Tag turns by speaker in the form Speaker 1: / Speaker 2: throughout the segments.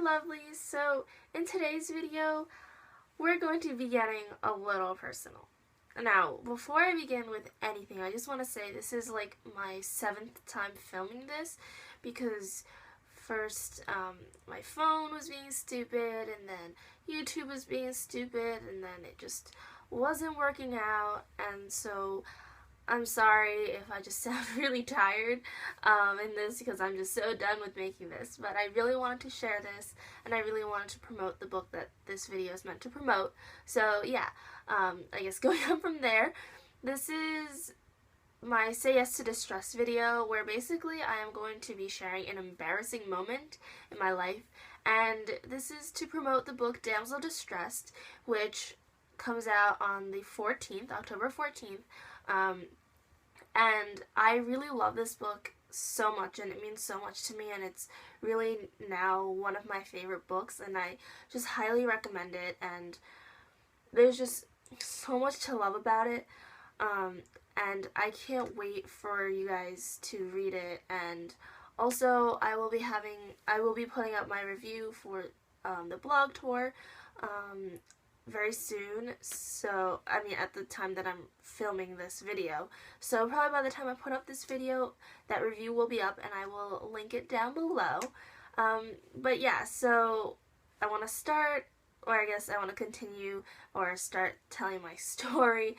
Speaker 1: lovelies. So in today's video, we're going to be getting a little personal. Now, before I begin with anything, I just want to say this is like my 7th time filming this because first my phone was being stupid, and then YouTube was being stupid, and then it just wasn't working out, and so I'm sorry if I just sound really tired in this because I'm just so done with making this, but I really wanted to share this, and I really wanted to promote the book that this video is meant to promote. So yeah, I guess going on from there, this is my Say Yes to Distress video, where basically I am going to be sharing an embarrassing moment in my life, and this is to promote the book Damsel Distressed, which comes out on the 14th, October 14th. And I really love this book so much, and it means so much to me, and it's really now one of my favorite books, and I just highly recommend it, and there's just so much to love about it, and I can't wait for you guys to read it. And also I will be putting up my review for the blog tour very soon, so I mean at the time that I'm filming this video, so probably by the time I put up this video that review will be up, and I will link it down below. But yeah, so I want to start, or I guess I want to continue or start telling my story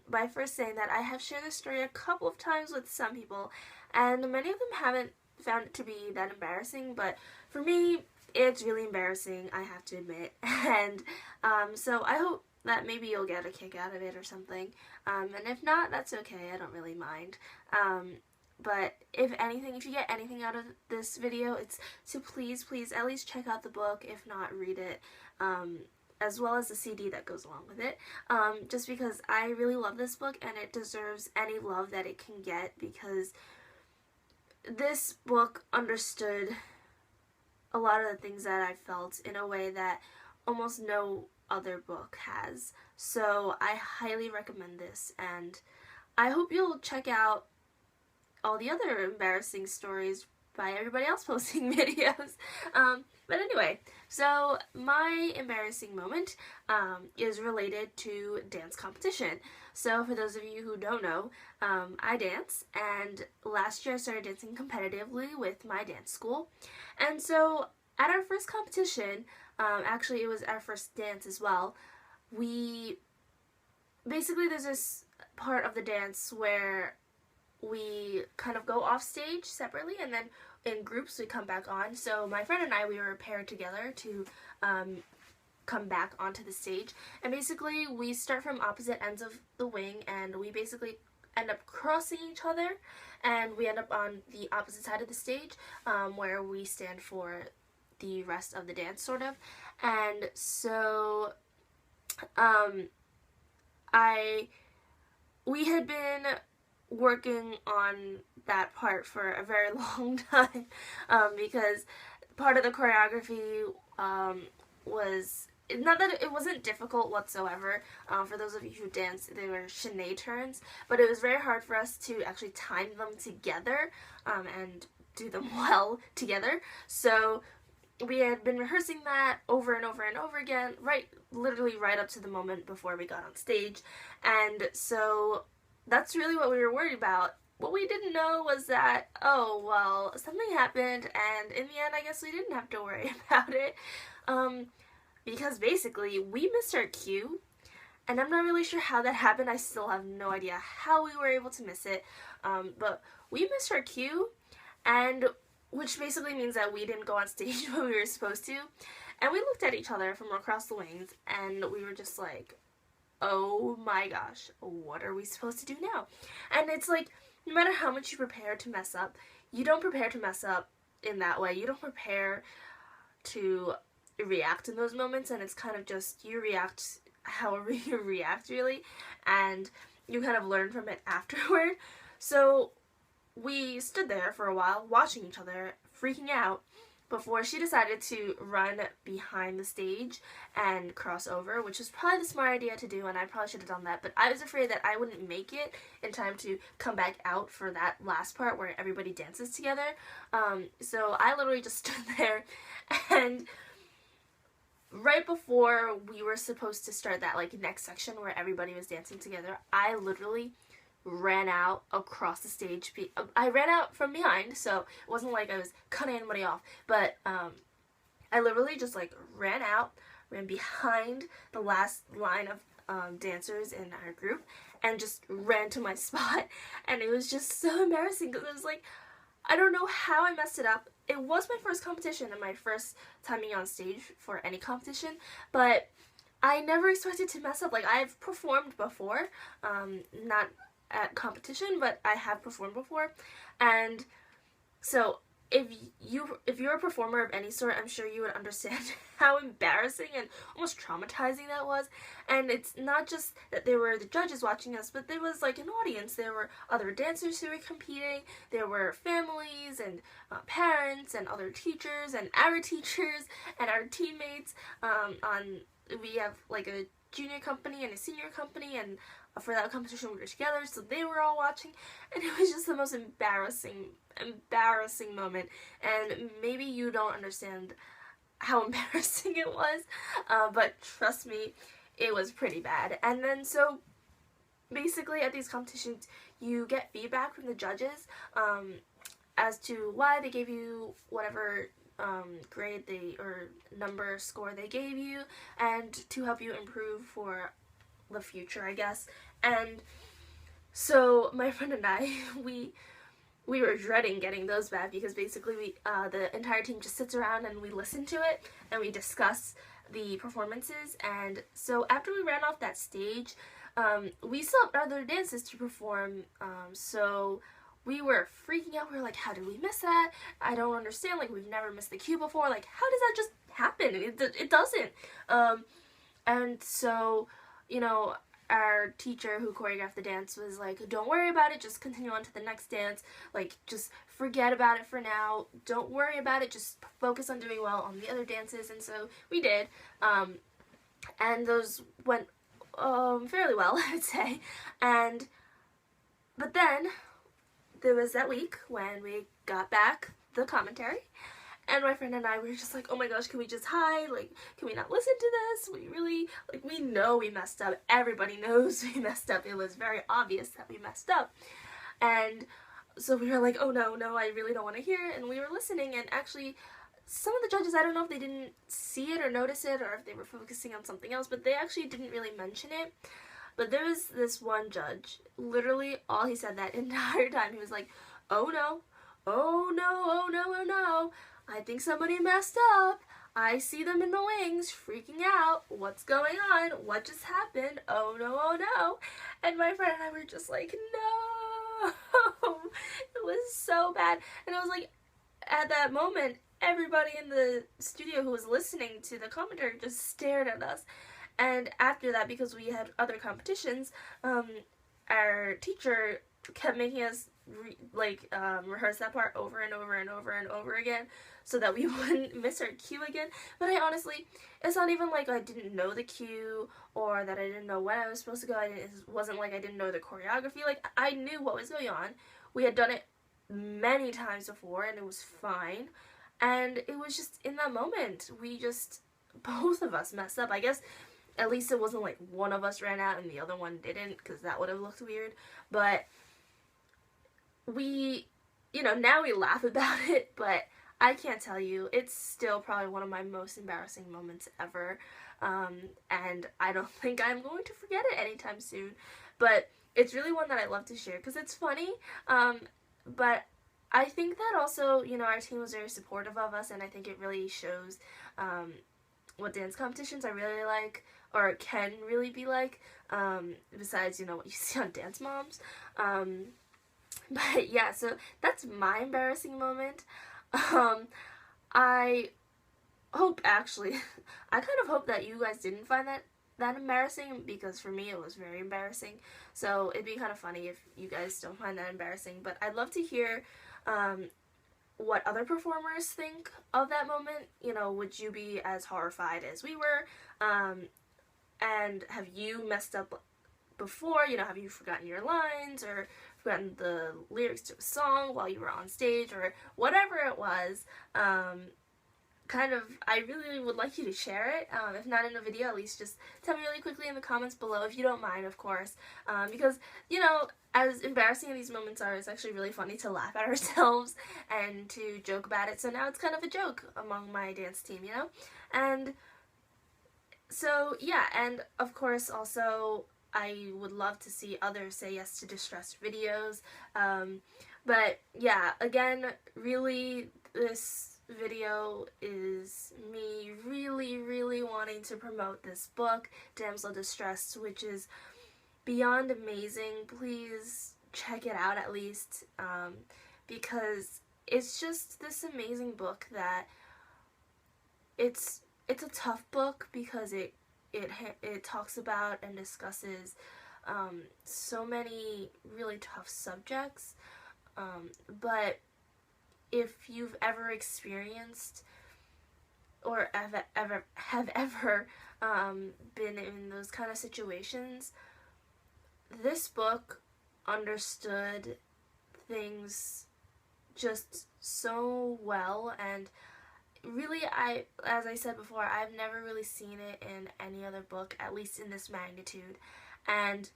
Speaker 1: by first saying that I have shared this story a couple of times with some people, and many of them haven't found it to be that embarrassing, but for me it's really embarrassing, I have to admit, and so I hope that maybe you'll get a kick out of it or something, and if not, that's okay, I don't really mind, but if you get anything out of this video, it's to please at least check out the book, if not read it, as well as the CD that goes along with it, just because I really love this book, and it deserves any love that it can get, because this book understood a lot of the things that I felt in a way that almost no other book has. So I highly recommend this, and I hope you'll check out all the other embarrassing stories by everybody else posting videos. But anyway, so my embarrassing moment is related to dance competition. So for those of you who don't know, I dance, and last year I started dancing competitively with my dance school. And so at our first competition, actually it was our first dance as well, there's this part of the dance where we kind of go off stage separately, and then in groups we come back on. So my friend and I, we were paired together to come back onto the stage, and basically we start from opposite ends of the wing, and we basically end up crossing each other, and we end up on the opposite side of the stage, where we stand for the rest of the dance, sort of. And so we had been working on that part for a very long time, because part of the choreography was not that it wasn't difficult whatsoever. For those of you who dance, they were chaîné turns, but it was very hard for us to actually time them together and do them well together. So we had been rehearsing that over and over and over again, literally right up to the moment before we got on stage. And so that's really what we were worried about. What we didn't know was that, oh, well, something happened, and in the end, I guess we didn't have to worry about it, because basically, we missed our cue, and I'm not really sure how that happened. I still have no idea how we were able to miss it, but we missed our cue, and which basically means that we didn't go on stage when we were supposed to, and we looked at each other from across the wings, and we were just like, oh my gosh, what are we supposed to do now? And it's like, no matter how much you prepare to mess up, you don't prepare to mess up in that way. You don't prepare to react in those moments, and it's kind of just, you react however you react, really, and you kind of learn from it afterward. So we stood there for a while, watching each other, freaking out, before, she decided to run behind the stage and cross over, which was probably the smart idea to do, and I probably should have done that, but I was afraid that I wouldn't make it in time to come back out for that last part where everybody dances together. So I literally just stood there, and right before we were supposed to start that like next section where everybody was dancing together, I literally ran out across the stage. I ran out from behind, so it wasn't like I was cutting anybody off, but I literally just like ran behind the last line of dancers in our group and just ran to my spot, and it was just so embarrassing because it was like, I don't know how I messed it up. It was my first competition and my first time being on stage for any competition, but I never expected to mess up. Like, I've performed before, not at competition, but I have performed before, and so if you're a performer of any sort, I'm sure you would understand how embarrassing and almost traumatizing that was. And it's not just that there were the judges watching us, but there was like an audience. There were other dancers who were competing, there were families and parents and other teachers and our teachers and our teammates. We have like a junior company and a senior company, and for that competition we were together, so they were all watching, and it was just the most embarrassing moment. And maybe you don't understand how embarrassing it was, but trust me, it was pretty bad. And then so basically at these competitions you get feedback from the judges as to why they gave you whatever grade or number score they gave you, and to help you improve for the future, I guess. And so my friend and I, we were dreading getting those back, because basically the entire team just sits around and we listen to it and we discuss the performances. And so after we ran off that stage, we still have other dances to perform, so we were freaking out. We were like, how did we miss that? I don't understand. Like, we've never missed the cue before. Like, how does that just happen? It doesn't. And so, you know, our teacher who choreographed the dance was like, don't worry about it, just continue on to the next dance. Like, just forget about it for now. Don't worry about it. Just focus on doing well on the other dances. And so we did. And those went fairly well, I would say. But then there was that week when we got back the commentary, and my friend and I were just like, oh my gosh, can we just hide? Like, can we not listen to this? We really, like, we know we messed up. Everybody knows we messed up. It was very obvious that we messed up. And so we were like, oh no, I really don't want to hear it. And we were listening, and actually some of the judges, I don't know if they didn't see it or notice it, or if they were focusing on something else, but they actually didn't really mention it. But there was this one judge, literally all he said that entire time, he was like, oh no, oh no, oh no, oh no, I think somebody messed up. I see them in the wings freaking out. What's going on? What just happened? Oh no, oh no. And my friend and I were just like, no. It was so bad. And I was like, at that moment, everybody in the studio who was listening to the commentary just stared at us. And after that, because we had other competitions, our teacher kept making us rehearse that part over and over and over and over again, so that we wouldn't miss our cue again. But I honestly, it's not even like I didn't know the cue or that I didn't know when I was supposed to go. It wasn't like I didn't know the choreography. Like, I knew what was going on. We had done it many times before, and it was fine. And it was just in that moment, both of us messed up. I guess at least it wasn't like one of us ran out and the other one didn't, because that would have looked weird. But we, now we laugh about it, but I can't tell you, it's still probably one of my most embarrassing moments ever, and I don't think I'm going to forget it anytime soon. But it's really one that I love to share because it's funny, but I think that also, our team was very supportive of us, and I think it really shows what dance competitions are really like, or can really be like, besides, what you see on Dance Moms. But yeah, so that's my embarrassing moment. I hope, actually, I kind of hope that you guys didn't find that embarrassing, because for me it was very embarrassing. So it'd be kind of funny if you guys don't find that embarrassing. But I'd love to hear what other performers think of that moment. You know, would you be as horrified as we were? And have you messed up before? You know, have you forgotten your lines or forgotten the lyrics to a song while you were on stage or whatever it was? I really would like you to share it. If not in a video, at least just tell me really quickly in the comments below, if you don't mind, of course. Because, you know, as embarrassing as these moments are, it's actually really funny to laugh at ourselves and to joke about it. So now it's kind of a joke among my dance team, you know? And so, yeah, and of course, also, I would love to see others say yes to distressed videos. But, yeah, again, really, this video is me really wanting to promote this book, Damsel Distressed, which is beyond amazing. Please check it out at least, because it's just this amazing book that it's a tough book because it talks about and discusses so many really tough subjects, but if you've ever experienced or have ever been in those kind of situations, this book understood things just so well. And really, as I said before, I've never really seen it in any other book, at least in this magnitude. And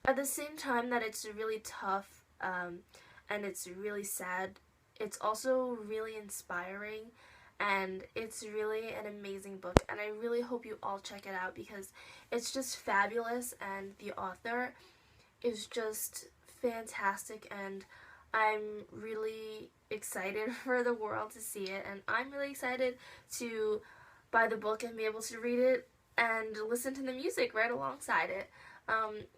Speaker 1: at the same time that it's really tough and it's really sad, it's also really inspiring, and it's really an amazing book, and I really hope you all check it out because it's just fabulous, and the author is just fantastic, and I'm really excited for the world to see it, and I'm really excited to buy the book and be able to read it and listen to the music right alongside it.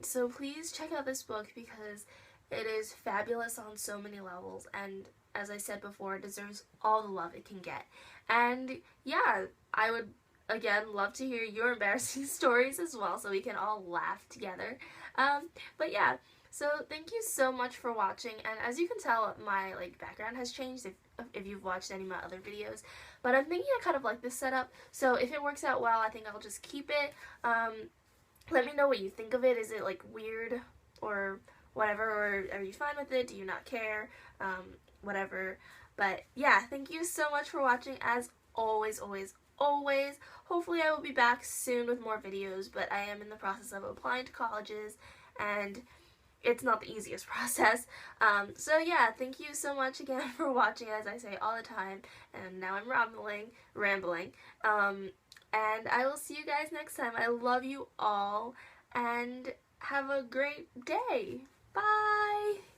Speaker 1: So please check out this book because it is fabulous on so many levels, and as I said before, it deserves all the love it can get. And yeah, I would, again, love to hear your embarrassing stories as well so we can all laugh together. But yeah, so thank you so much for watching, and as you can tell, my background has changed if you've watched any of my other videos, but I'm thinking I kind of like this setup, so if it works out well, I think I'll just keep it. Let me know what you think of it. Is it weird or whatever, or are you fine with it? Do you not care? Whatever. But yeah, thank you so much for watching. As always, hopefully I will be back soon with more videos, but I am in the process of applying to colleges, and it's not the easiest process. So yeah, thank you so much again for watching, as I say all the time, and now I'm rambling. And I will see you guys next time. I love you all, and have a great day. Bye!